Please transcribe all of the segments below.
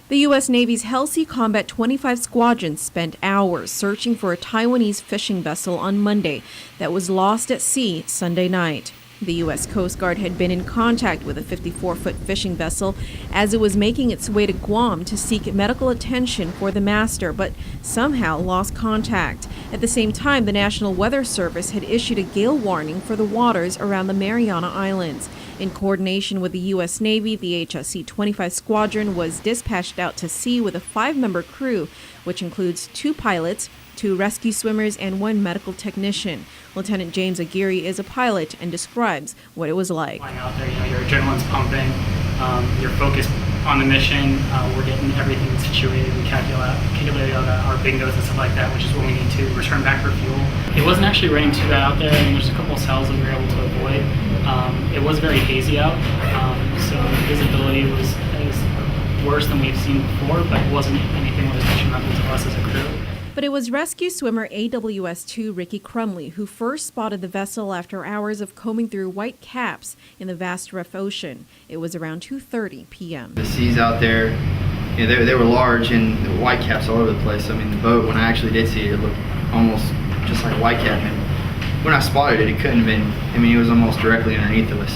The U.S. Navy's HSC Combat 25 Squadron spent hours searching for a Taiwanese fishing vessel on Monday that was lost at sea Sunday night. The U.S. Coast Guard had been in contact with a 54-foot fishing vessel as it was making its way to Guam to seek medical attention for the master, but somehow lost contact. At the same time, the National Weather Service had issued a gale warning for the waters around the Mariana Islands. In coordination with the U.S. Navy, the HSC 25 Squadron was dispatched out to sea with a 5-member crew, which includes 2 pilots, 2 rescue swimmers, and 1 medical technician. Lieutenant James Aguirre is a pilot and describes what it was like. Flying out there, your adrenaline's pumping, you're focused on the mission. We're getting everything situated. We calculated out our bingos and stuff like that, which is what we need to return back for fuel. It wasn't actually raining too bad out there, and there's a couple of cells that we were able to avoid. It was very hazy out, so visibility was worse than we've seen before, but it wasn't anything that was detrimental to us as a crew. But it was rescue swimmer AWS-2 Ricky Crumley who first spotted the vessel after hours of combing through white caps in the vast rough ocean. It was around 2:30 p.m. The seas out there, they were large and the white caps all over the place. I mean, the boat, when I actually did see it, it looked almost just like a white cap. And when I spotted it, it couldn't have been, I mean, it was almost directly underneath of us.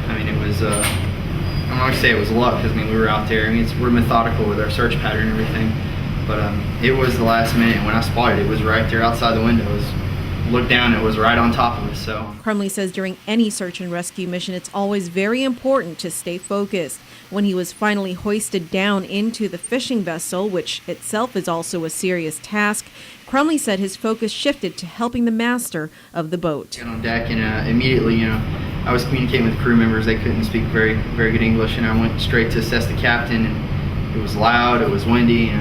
I mean, it was, I'm not going to say it was luck, because I mean, we were out there. I mean, we're methodical with our search pattern and everything. But it was the last minute. When I spotted it, it was right there outside the window. It was, looked down, it was right on top of us. So Crumley says during any search and rescue mission, it's always very important to stay focused. When he was finally hoisted down into the fishing vessel, which itself is also a serious task, Crumley said his focus shifted to helping the master of the boat. Got on deck and immediately, I was communicating with crew members. They couldn't speak very good English, and I went straight to assess the captain. And it was loud, it was windy,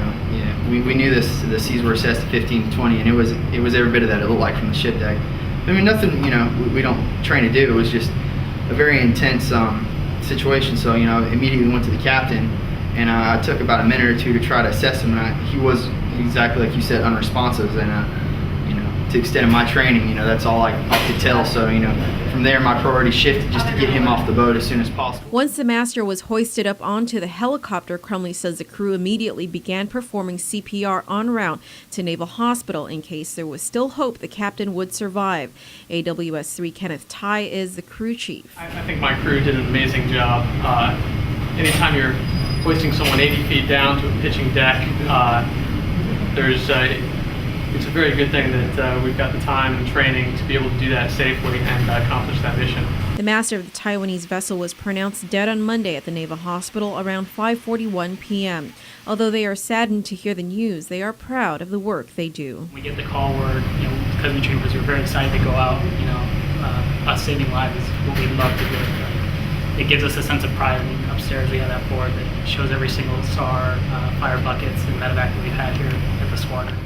we knew the seas were assessed at 15 to 20, and it was every bit of that it looked like from the ship deck. I mean, nothing, we don't train to do. It was just a very intense situation. So, immediately went to the captain, and I took about a minute or two to try to assess him, and he was exactly like you said, unresponsive, and to the extent of my training, that's all I could tell. So, from there my priority shifted just to get him off the boat as soon as possible. Once the master was hoisted up onto the helicopter, Crumley says the crew immediately began performing CPR en route to Naval Hospital in case there was still hope the captain would survive. AWS-3 Kenneth Ty is the crew chief. I think my crew did an amazing job. Anytime you're hoisting someone 80 feet down to a pitching deck, it's a very good thing that we've got the time and training to be able to do that safely and accomplish that mission. The master of the Taiwanese vessel was pronounced dead on Monday at the Naval Hospital around 5:41 p.m. Although they are saddened to hear the news, they are proud of the work they do. We get the call where, because we troopers are very excited to go out, us saving lives is what we love to do. It gives us a sense of pride. I mean, upstairs we have that board that shows every single SAR, fire buckets, and medevac that we've had here at the squadron.